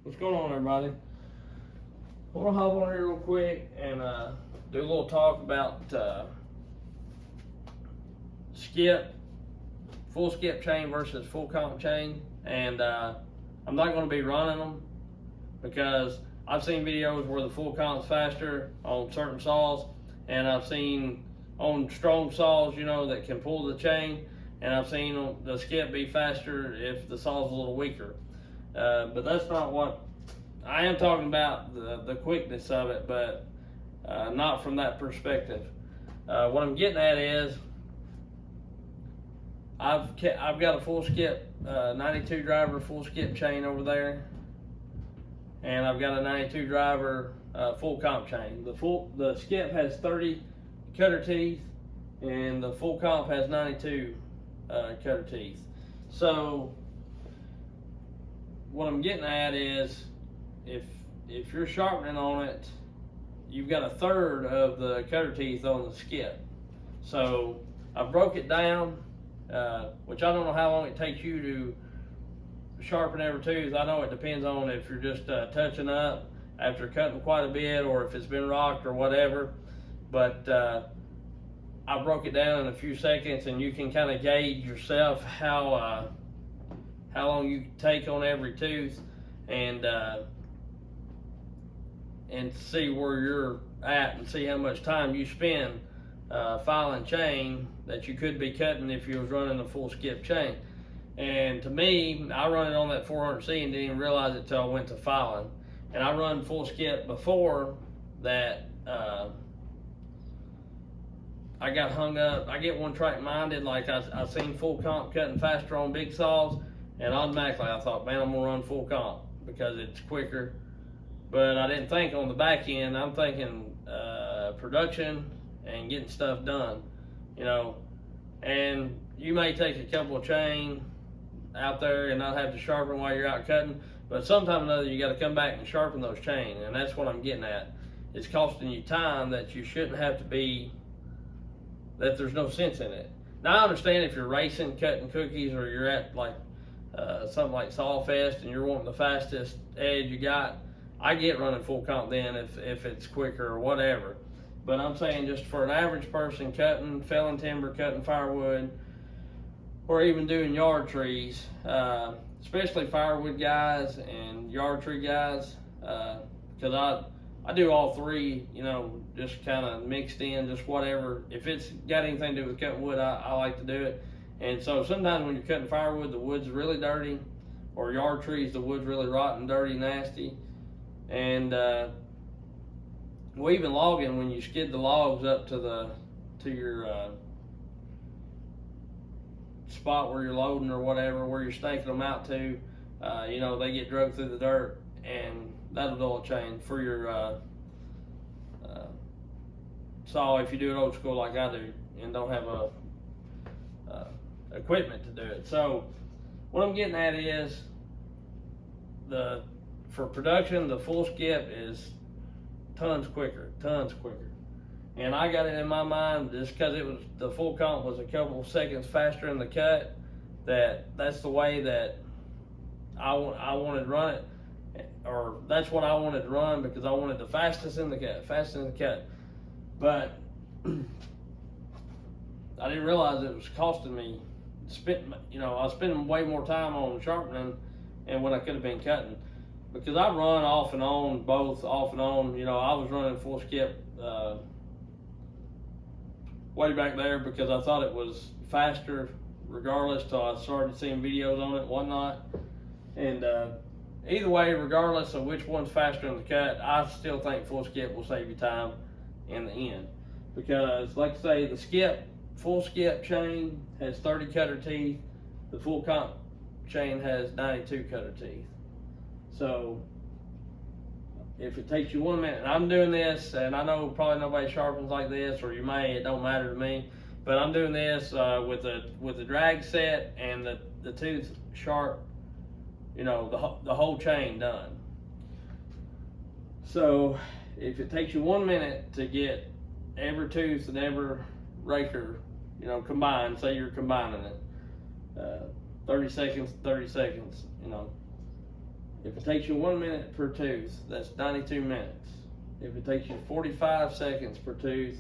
What's going on, everybody? I want to hop on here real quick and do a little talk about skip, full skip chain versus full comp chain. And I'm not going to be running them because I've seen videos where the full comp's faster on certain saws, and I've seen on strong saws, you know, that can pull the chain, and I've seen the skip be faster if the saw's a little weaker. But that's not what I am talking about, the quickness of it, but not from that perspective. What I'm getting at is I've got a full skip 92 driver full skip chain over there, and I've got a 92 driver full comp chain. The skip has 30 cutter teeth, and the full comp has 92 cutter teeth. So what I'm getting at is, if you're sharpening on it, you've got a third of the cutter teeth on the skip. So I broke it down, which I don't know how long it takes you to sharpen every tooth. I know it depends on if you're just touching up after cutting quite a bit, or if it's been rocked or whatever. But I broke it down in a few seconds, and you can kind of gauge yourself how long you take on every tooth, and see where you're at, and see how much time you spend filing chain that you could be cutting if you was running a full skip chain. And to me, I run it on that 400C and didn't even realize it till I went to filing. And I run full skip before that. I got hung up. I get one track minded, like I seen full comp cutting faster on big saws, and automatically I thought, man, I'm gonna run full comp because it's quicker. But I didn't think on the back end. I'm thinking production and getting stuff done, you know. And you may take a couple of chain out there and not have to sharpen while you're out cutting, but sometime or another you got to come back and sharpen those chain, and that's what I'm getting at. It's costing you time that you shouldn't have to be, that there's no sense in it. Now I understand if you're racing, cutting cookies, or you're at like something like Sawfest and you're wanting the fastest edge you got, I get running full comp then if it's quicker or whatever. But I'm saying just for an average person cutting, felling timber, cutting firewood, or even doing yard trees, especially firewood guys and yard tree guys, because I do all three, you know, just kind of mixed in, just whatever. If it's got anything to do with cutting wood, I like to do it. And so sometimes when you're cutting firewood, the wood's really dirty, or yard trees, the wood's really rotten, dirty, nasty. And well, even logging, when you skid the logs up to your spot where you're loading or whatever, where you're staking them out to, you know, they get drugged through the dirt, and that'll dull a chain for your saw if you do it old school like I do and don't have equipment to do it. So what I'm getting at is, for production, the full skip is tons quicker. And I got it in my mind, just because the full comp was a couple seconds faster in the cut, that's the way that I wanted to run it, or that's what I wanted to run, because I wanted the fastest in the cut. But I didn't realize it was costing me, you know, I was spending way more time on sharpening and when I could have been cutting. Because I run off and on, both off and on. You know, I was running full skip way back there because I thought it was faster regardless, till I started seeing videos on it and whatnot. And either way, regardless of which one's faster in the cut, I still think full skip will save you time in the end. Because like I say, the full skip chain has 30 cutter teeth. The full comp chain has 92 cutter teeth. So if it takes you 1 minute, and I'm doing this, and I know probably nobody sharpens like this, or you may, it don't matter to me, but I'm doing this with the drag set and the tooth sharp, you know, the whole chain done. So if it takes you 1 minute to get every tooth and every raker, you know, combined, say you're combining it, 30 seconds, you know, If it takes you 1 minute per tooth, that's 92 minutes. If it takes you 45 seconds per tooth,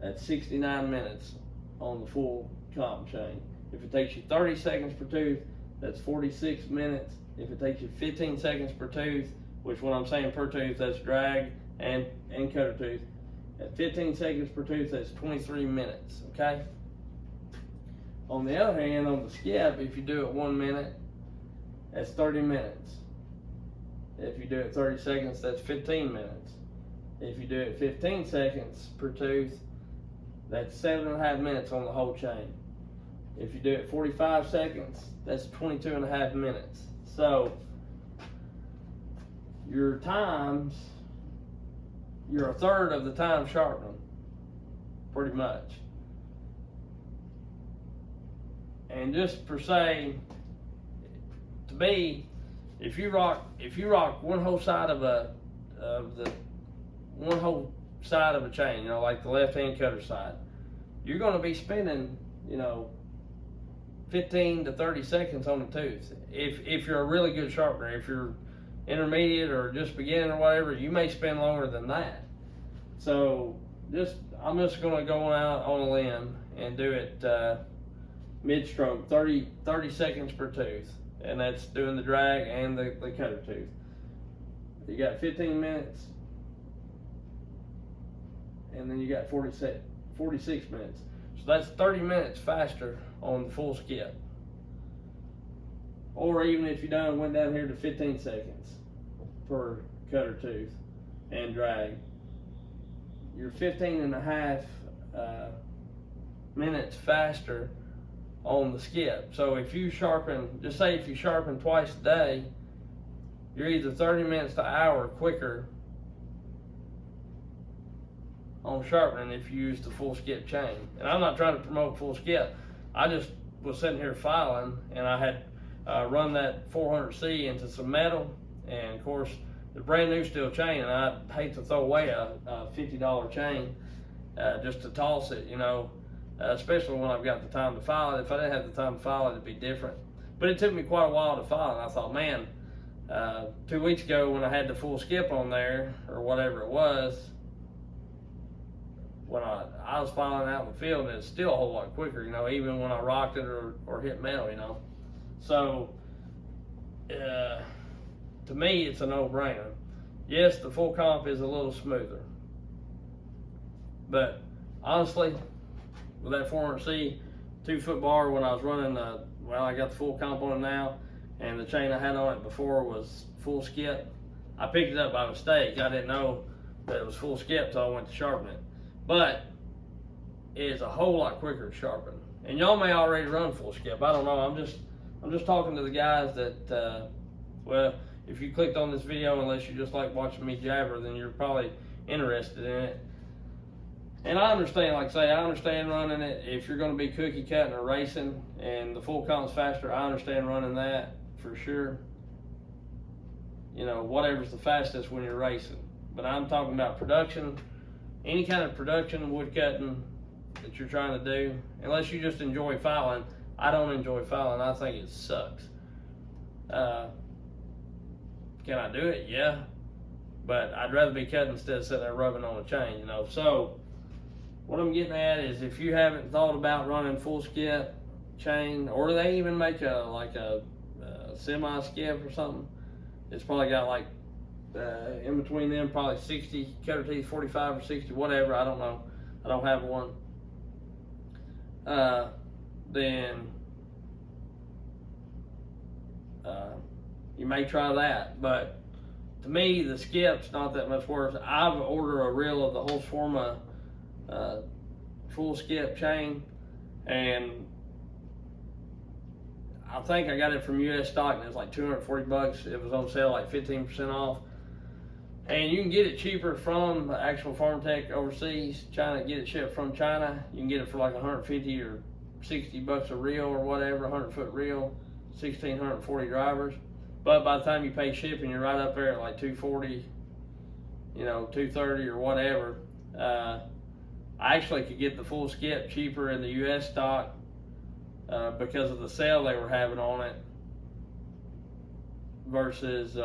that's 69 minutes on the full comp chain. If it takes you 30 seconds per tooth, that's 46 minutes. If it takes you 15 seconds per tooth, which when I'm saying per tooth, that's drag and cutter tooth. At 15 seconds per tooth, that's 23 minutes, okay? On the other hand, on the skip, if you do it 1 minute, that's 30 minutes. If you do it 30 seconds, that's 15 minutes. If you do it 15 seconds per tooth, that's 7.5 minutes on the whole chain. If you do it 45 seconds, that's 22.5 minutes. So, your times, you're a third of the time sharpening, pretty much. And just per se, to me, if you rock one whole side of a chain, you know, like the left hand cutter side, you're going to be spending, you know, 15 to 30 seconds on the tooth. If you're a really good sharpener, if you're intermediate or just beginning or whatever, you may spend longer than that. So I'm just going to go out on a limb and do it mid-stroke, 30 seconds per tooth, and that's doing the drag and the cutter tooth. You got 15 minutes, and then you got 46 minutes. So that's 30 minutes faster on the full skip. Or even if you went down here to 15 seconds per cutter tooth and drag, you're 15.5 minutes faster on the skip. So if you sharpen, just say if you sharpen twice a day, you're either 30 minutes to an hour quicker on sharpening if you use the full skip chain. And I'm not trying to promote full skip. I just was sitting here filing, and I had run that 400C into some metal, and of course the brand new steel chain, and I hate to throw away a $50 chain just to toss it, you know, especially when I've got the time to file it. If I didn't have the time to file it, it'd be different. But it took me quite a while to file, and I thought, man, 2 weeks ago when I had the full skip on there, or whatever it was, when I was filing out in the field, and it's still a whole lot quicker, you know, even when I rocked it or hit metal, you know. So, to me, it's a no-brainer. Yes, the full comp is a little smoother, but honestly, with that 400C 2-foot bar, when I was running I got the full comp on it now, and the chain I had on it before was full skip. I picked it up by mistake. I didn't know that it was full skip till I went to sharpen it. But it's a whole lot quicker to sharpen. And y'all may already run full skip. I don't know. I'm just talking to the guys that, well, if you clicked on this video, unless you just like watching me jabber, then you're probably interested in it. And I understand, like I say, I understand running it. If you're going to be cookie cutting or racing and the full comp's faster, I understand running that for sure. You know, whatever's the fastest when you're racing. But I'm talking about production. Any kind of production wood cutting that you're trying to do, unless you just enjoy filing. I don't enjoy filing. I think it sucks. Can I do it? Yeah. But I'd rather be cutting instead of sitting there rubbing on a chain, you know. So what I'm getting at is, if you haven't thought about running full skip chain, or they even make a semi skip or something, it's probably got like in between them probably 60 cutter teeth, 45 or 60, whatever, I don't know, I don't have one. Then you may try that. But to me, the skip's not that much worse. I've ordered a reel of the Holzforma full skip chain, and I think I got it from US stock, and it was like $240. It was on sale like 15% off. And you can get it cheaper from actual Farmtech overseas. China, get it shipped from China. You can get it for like 150 or 60 bucks a reel or whatever, 100-foot reel, 1,640 drivers. But by the time you pay shipping, you're right up there at like 240, you know, 230 or whatever. I actually could get the full skip cheaper in the US stock because of the sale they were having on it versus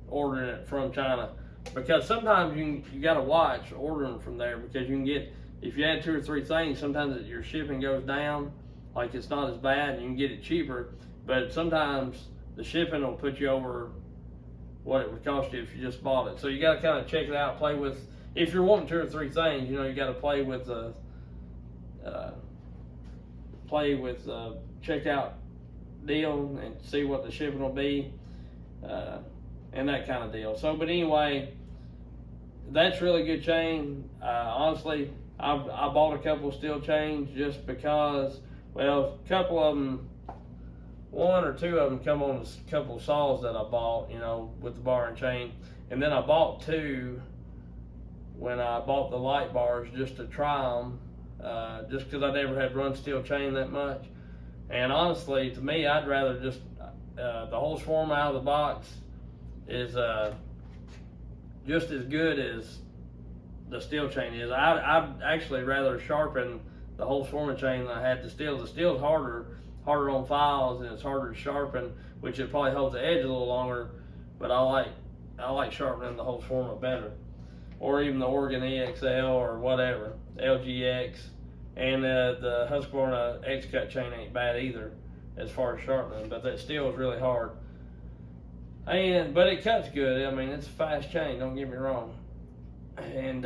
ordering it from China, because sometimes you got to watch ordering from there, because you can get, if you add 2 or 3 things, sometimes your shipping goes down, like it's not as bad, and you can get it cheaper, but sometimes the shipping will put you over what it would cost you if you just bought it. So you got to kind of check it out, play with, if you're wanting 2 or 3 things, you know, you got to play with the checkout deal and see what the shipping will be, and that kind of deal. So, but anyway, that's really good chain. Honestly, I bought a couple of steel chains just because, well, a couple of them, 1 or 2 of them come on a couple of saws that I bought, you know, with the bar and chain. And then I bought 2 when I bought the light bars just to try them, just because I never had run steel chain that much. And honestly, to me, I'd rather just, the whole swarm out of the box is just as good as the steel chain is. I'd actually rather sharpen the whole swarming chain than I had the steel. The steel's harder on files, and it's harder to sharpen, which it probably holds the edge a little longer, but I like sharpening the whole swarmer better. Or even the Oregon EXL or whatever, LGX. And the Husqvarna X-Cut chain ain't bad either as far as sharpening, but that steel is really hard. But it cuts good. I mean, it's a fast chain, don't get me wrong. And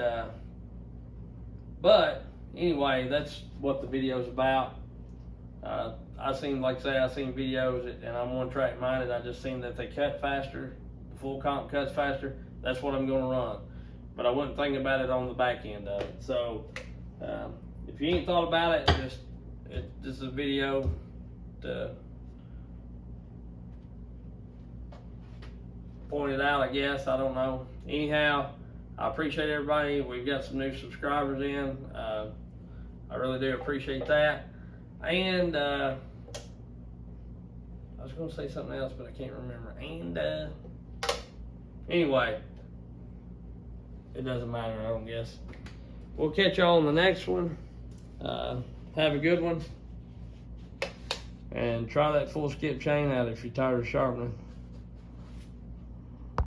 but anyway, that's what the video's about. I seen videos, and I'm one track minded. I just seen that they cut faster, the full comp cuts faster. That's what I'm going to run. But I wasn't thinking about it on the back end of it. So if you ain't thought about it, this is a video to point it out, I guess. I don't know. Anyhow, I appreciate everybody. We've got some new subscribers in. I really do appreciate that. And I was going to say something else, but I can't remember. And anyway, it doesn't matter, I don't guess. We'll catch y'all on the next one. Have a good one. And try that full skip chain out if you're tired of sharpening.